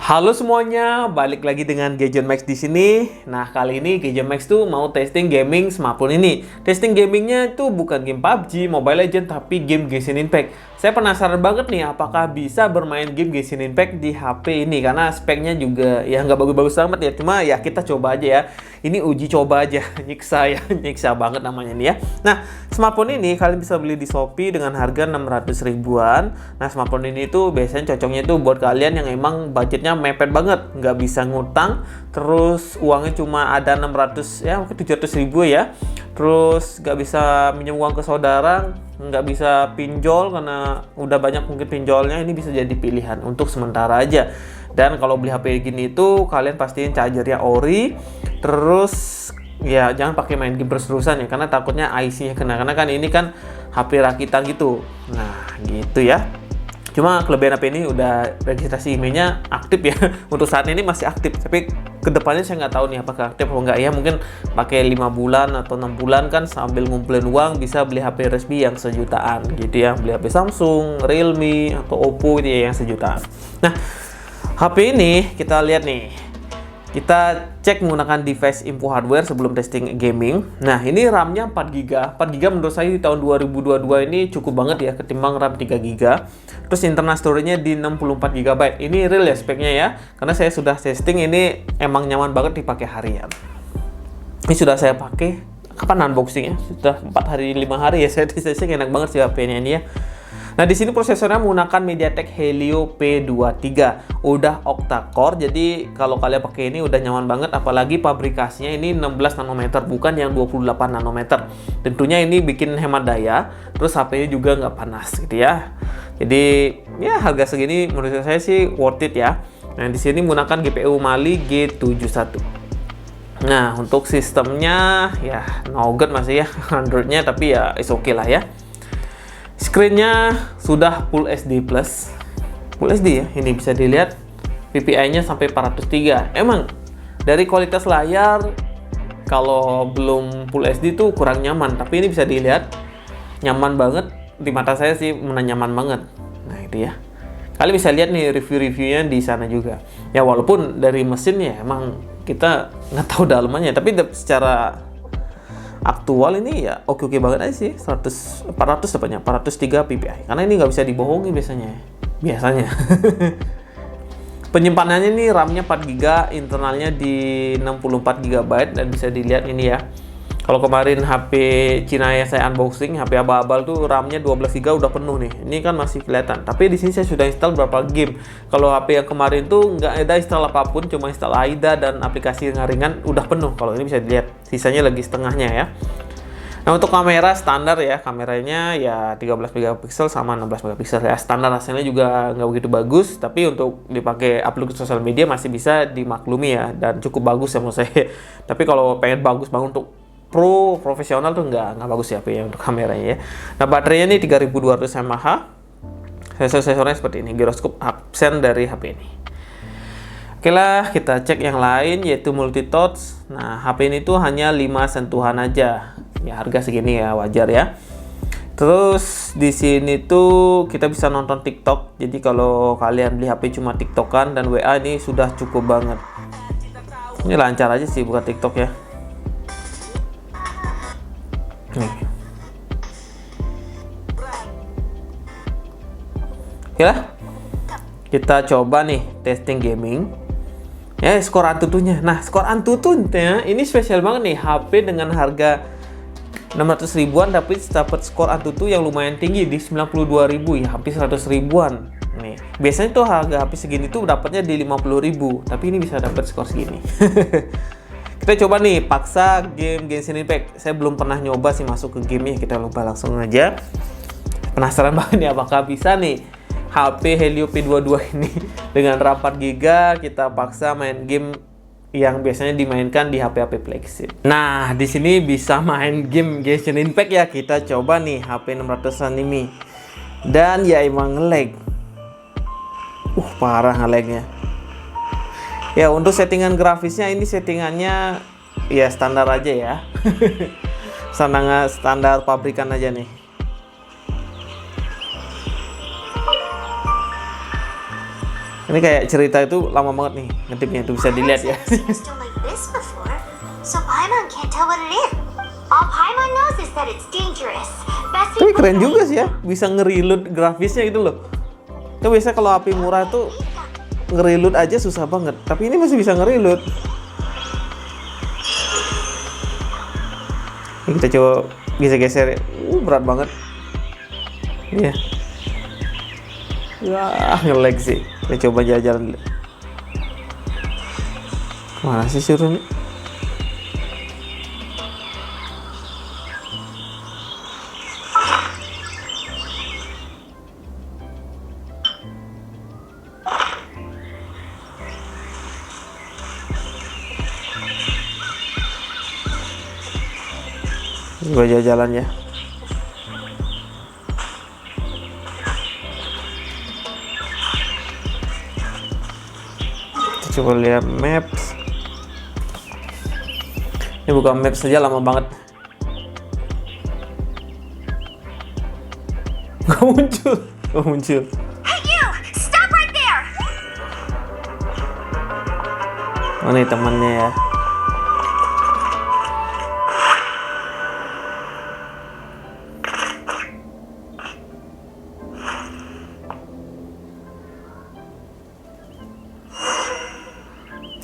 Halo semuanya, balik lagi dengan Gadget Max di sini. Nah, kali ini Gadget Max tuh mau testing gaming smartphone ini. Testing gamingnya itu bukan game PUBG, Mobile Legends, tapi game Genshin Impact. Saya penasaran banget nih, apakah bisa bermain game Genshin Impact di HP ini? Karena speknya juga ya nggak bagus-bagus amat ya. Cuma ya kita coba aja ya. Ini uji coba aja, nyiksa ya, nyiksa banget namanya nih ya. Nah, smartphone ini kalian bisa beli di Shopee dengan harga 600 ribuan. Nah, smartphone ini tuh biasanya cocoknya itu buat kalian yang emang budgetnya mepet banget, nggak bisa ngutang, terus uangnya cuma ada 600 ya mungkin 700 ribu ya, terus nggak bisa minjem uang ke saudara, nggak bisa pinjol karena udah banyak mungkin pinjolnya. Ini bisa jadi pilihan untuk sementara aja. Dan kalau beli HP gini itu kalian pastiin chargernya ori, terus ya jangan pakai main game terus-terusan ya, karena takutnya IC-nya kena, karena kan ini kan HP rakitan gitu. Nah gitu ya. Cuma kelebihan HP ini udah registrasi emailnya aktif ya. Untuk saat ini masih aktif, tapi kedepannya saya nggak tahu nih apakah aktif atau enggak ya. Mungkin pakai 5 bulan atau 6 bulan kan sambil ngumpulin uang bisa beli HP resmi yang sejutaan gitu ya. Beli HP Samsung, Realme, atau Oppo itu ya yang sejutaan. Nah, HP ini kita lihat nih. Kita cek menggunakan device info hardware sebelum testing gaming. Nah, ini RAM-nya 4GB. 4GB menurut saya di tahun 2022 ini cukup banget ya ketimbang RAM 3GB. Terus internal storage-nya di 64GB. Ini real ya speknya ya. Karena saya sudah testing, ini emang nyaman banget dipakai harian. Ini sudah saya pakai. Kapan unboxing-nya? Sudah 4 hari 5 hari ya saya testing, enak banget sih HP-nya ini ya. Nah, di sini prosesornya menggunakan MediaTek Helio P23, udah octa-core, jadi kalau kalian pakai ini udah nyaman banget, apalagi pabrikasinya ini 16 nanometer, bukan yang 28 nanometer. Tentunya ini bikin hemat daya, terus HP-nya juga nggak panas gitu ya. Jadi ya harga segini menurut saya sih worth it ya. Nah, di sini menggunakan GPU Mali G71. Nah, untuk sistemnya ya Nougat masih ya, Android-nya, tapi ya is okay lah ya. Screen-nya sudah Full HD Plus. Full HD ya, ini bisa dilihat PPI-nya sampai 403. Emang dari kualitas layar kalau belum Full HD tuh kurang nyaman, tapi ini bisa dilihat nyaman banget. Di mata saya sih nyaman banget. Nah itu ya, kalian bisa lihat nih review-reviewnya di sana juga. Ya walaupun dari mesin ya emang kita nggak tahu dalamannya, tapi secara aktual ini ya oke banget aja sih. 400 tepatnya 403 ppi, karena ini nggak bisa dibohongi biasanya. Penyimpanannya ini RAM-nya 4GB, internalnya di 64GB, dan bisa dilihat ini ya. Kalau kemarin HP Cina yang saya unboxing, HP abal-abal tuh RAM-nya 12GB udah penuh nih. Ini kan masih kelihatan. Tapi di sini saya sudah install beberapa game. Kalau HP yang kemarin tuh nggak ada install apapun, cuma install AIDA dan aplikasi ringan udah penuh. Kalau ini bisa dilihat, sisanya lagi setengahnya ya. Nah, untuk kamera standar ya, kameranya ya 13 megapiksel sama 16 megapiksel ya. Standar, hasilnya juga nggak begitu bagus, tapi untuk dipakai upload ke sosial media masih bisa dimaklumi ya, dan cukup bagus ya menurut saya. Tapi kalau pengen bagus banget untuk profesional tuh nggak bagus ya HP untuk kameranya ya. Nah, baterainya ini 3200 mAh. Sensor-sensornya seperti ini, giroskop absen dari HP ini. Oke lah, kita cek yang lain yaitu multi touch. Nah, HP ini tuh hanya 5 sentuhan aja. Ya harga segini ya wajar ya. Terus di sini tuh kita bisa nonton TikTok. Jadi kalau kalian beli HP cuma TikTokan dan WA, ini sudah cukup banget. Ini lancar aja sih buka TikTok ya. Nih. Oke lah, kita coba nih testing gaming ya, skor Antutunya. Nah, skor Antutunya ini spesial banget nih, HP dengan harga 600 ribuan tapi dapat skor Antutu yang lumayan tinggi di 92 ribu ya, hampir 100 ribuan nih. Biasanya tuh harga HP segini tuh dapatnya di 50 ribu, tapi ini bisa dapat skor segini. Kita coba nih paksa game Genshin Impact. Saya belum pernah nyoba sih masuk ke gamenya, kita coba langsung aja. Penasaran banget nih apakah bisa nih HP Helio P22 ini dengan RAM 4GB kita paksa main game yang biasanya dimainkan di HP-HP flagship. Nah, di sini bisa main game Genshin Impact ya. Kita coba nih HP 600-an ini. Dan ya emang nge-lag. Parah nge-lagnya. Ya, untuk settingan grafisnya ini settingannya ya standar aja ya. Standar pabrikan aja nih. Ini kayak cerita itu lama banget nih ngedipnya tuh, bisa dilihat ya. Stone like this before, so Paimon can't tell what it is. All Paimon knows is that it's dangerous. Best Tapi we keren juga sih ya, bisa nge-reload grafisnya gitu loh. Kan biasanya kalau HP murah tuh nge-reload aja susah banget, tapi ini masih bisa nge-reload. Ini kita coba geser-geser. Berat banget. Iya. Wah, nge-lag sih. Kita coba jalan-jalan dulu. Mana sih suruh nih? Coba jalan ya. Kita coba lihat maps. Ini buka maps saja lama banget. Gak muncul. Hey you! Stop right there! Oh nih temannya ya.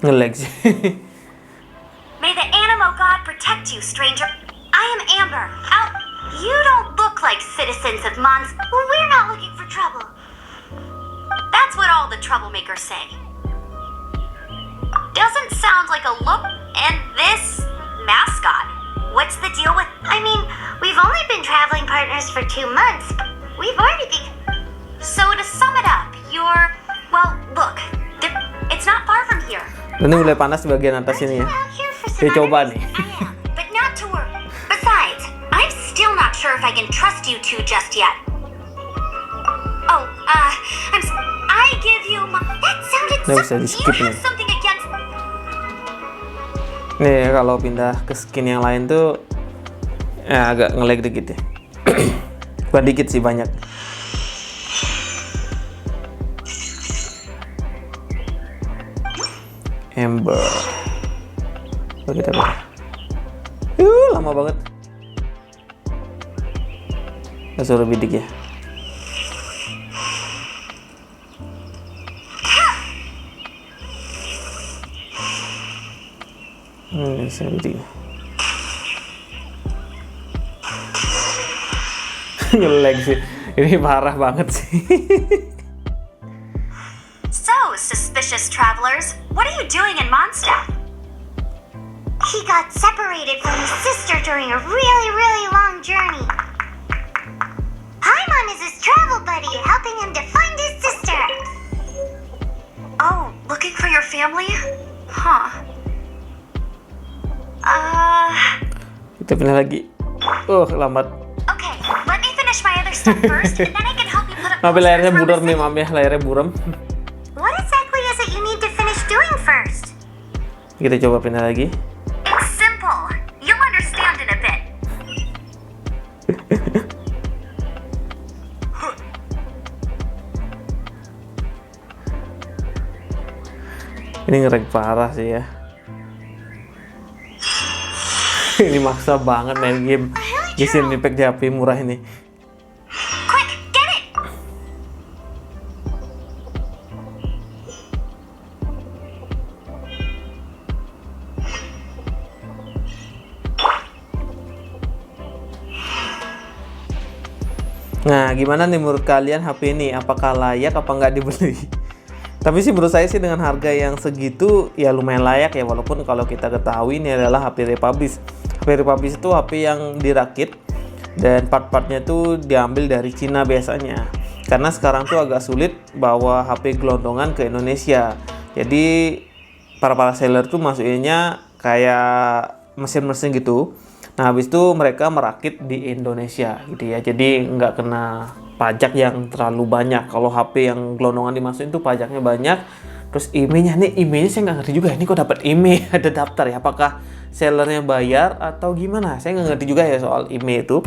Nge-lag sih. May the Animo God protect you, stranger. I am Amber. You don't look like citizens of Mons. We're not looking for trouble. That's what all the troublemakers say. Doesn't sound like a look. And this mascot. What's the deal with? I mean, we've only been traveling partners for 2 months. We've already So to sum it up, well, look. It's not far from here. Ini mulai panas di bagian atas ini ya. Saya coba nih. But not to worry. Besides, I'm still not sure if I can trust you two just yet. Oh, I give you my... That sounded Nggak bisa so... di-skip You have nih. something against... Nih kalau pindah ke skin yang lain tuh ya agak nge-lag dikit ya. Bukan dikit sih, banyak. Amber. Oh, kita apa? Lama banget. Kita suruh bidik ya. Saya bidik. Nge-lag sih. Ini parah banget sih. So, suspicious travelers, what are you doing in Mondstadt? He got separated from his sister during a really, really long journey. Paimon is his travel buddy, helping him to find his sister. Oh, looking for your family? Huh. Kita pindah lagi. Lambat. Okay, let me finish my other stuff first, and then I can help you put up Maaf layarnya posters buram from nih, the maaf ya, layarnya buram. What exactly is it you need to finish doing first? Kita coba pindah lagi. It's simple. You'll understand in a bit. Ini nge-lag parah sih ya. Ini maksa banget main game Genshin Impact di HP murah ini. Quick, get it! Nah, gimana nih menurut kalian HP ini? Apakah layak apa nggak dibeli? Tapi sih menurut saya sih dengan harga yang segitu ya lumayan layak ya, walaupun kalau kita ketahui ini adalah HP republish. HP republish itu HP yang dirakit dan part-partnya tuh diambil dari Cina biasanya. Karena sekarang tuh agak sulit bawa HP gelondongan ke Indonesia. Jadi para seller tuh masuknya kayak mesin-mesin gitu. Nah, habis itu mereka merakit di Indonesia gitu ya. Jadi nggak kena pajak yang terlalu banyak. Kalau HP yang gelondongan dimasukin tuh pajaknya banyak. Terus IMEI-nya saya nggak ngerti juga. Ini kok dapat IMEI ada daftar ya? Apakah sellernya bayar atau gimana? Saya nggak ngerti juga ya soal IMEI itu.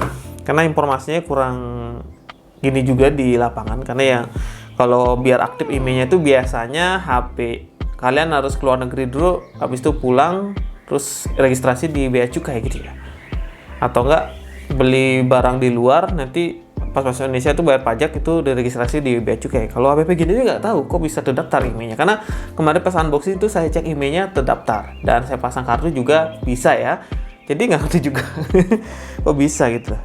Karena informasinya kurang gini juga di lapangan. Karena ya Kalau biar aktif IMEI-nya itu biasanya HP kalian harus keluar negeri dulu, habis itu pulang terus registrasi di bea cukai gitu ya. Atau enggak beli barang di luar, nanti pas masuk Indonesia itu bayar pajak, itu diregistrasi di bea cukai. Kalau APP gini nggak tahu kok bisa terdaftar IMEI-nya, karena kemarin pas unboxing itu saya cek IMEI-nya terdaftar dan saya pasang kartu juga bisa ya. Jadi nggak ngerti juga kok bisa gitu.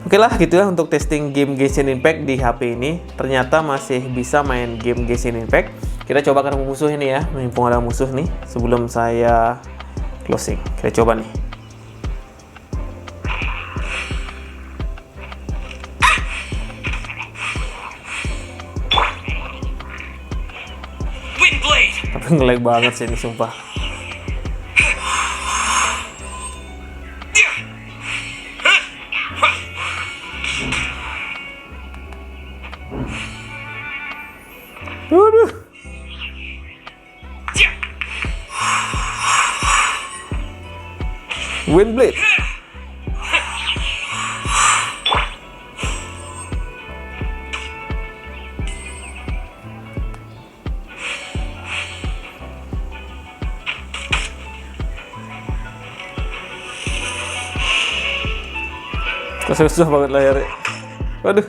Oke lah gitu ya untuk testing game Genshin Impact di HP ini. Ternyata masih bisa main game Genshin Impact. Kita coba ketemu musuh ini ya, mumpung ada musuh nih sebelum saya closing. Kita coba nih. Tapi nge-lag banget sih ini sumpah. Waduh. Windblade. Susah banget layarnya. Waduh.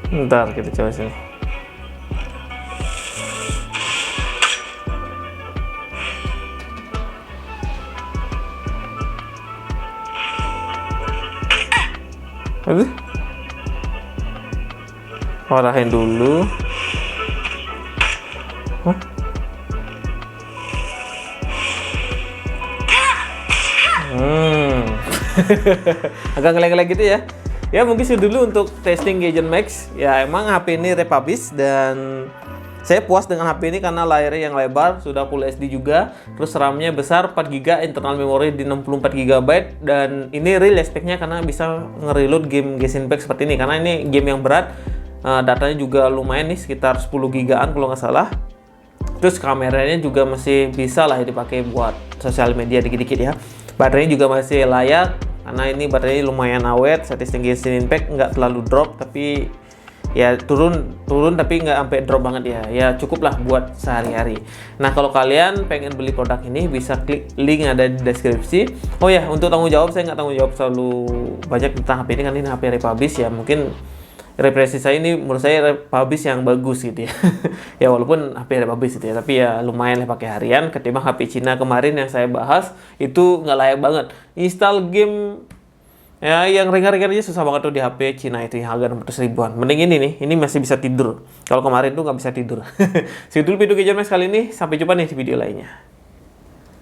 Ntar kita coba sini. Aduh. Arahin dulu. Hah? Agak ngelag-ngelag gitu ya. Ya mungkin itu dulu untuk testing Genshin Max. Ya emang HP ini republish dan saya puas dengan HP ini karena layarnya yang lebar, sudah Full HD juga, terus RAM-nya besar 4GB, internal memory di 64GB, dan ini real speknya karena bisa nge-reload game Genshin Impact seperti ini, karena ini game yang berat, datanya juga lumayan nih, sekitar 10GB-an kalau nggak salah. Terus kameranya juga masih bisa lah dipakai buat sosial media dikit-dikit ya. Baterainya juga masih layak, karena ini baterainya lumayan awet. Saya testing Genshin Impact nggak terlalu drop, tapi ya turun tapi nggak sampai drop banget ya. Ya cukup lah buat sehari-hari. Nah kalau kalian pengen beli produk ini bisa klik link yang ada di deskripsi. Oh ya, untuk tanggung jawab saya nggak tanggung jawab terlalu banyak tentang HP ini, kan ini HP republish ya. Mungkin referensi saya ini menurut saya republish yang bagus gitu ya. Ya walaupun HP republish gitu ya, tapi ya lumayan lah pakai harian ketimbang HP Cina kemarin yang saya bahas itu nggak layak banget. Install game ya yang ringan-ringan aja susah banget tuh di HP Cina itu yang harga 600 ribuan. Mending ini nih, ini masih bisa tidur. Kalau kemarin tuh nggak bisa tidur. Segitu dulu video Genshin Impact kali ini, sampai jumpa nih di video lainnya.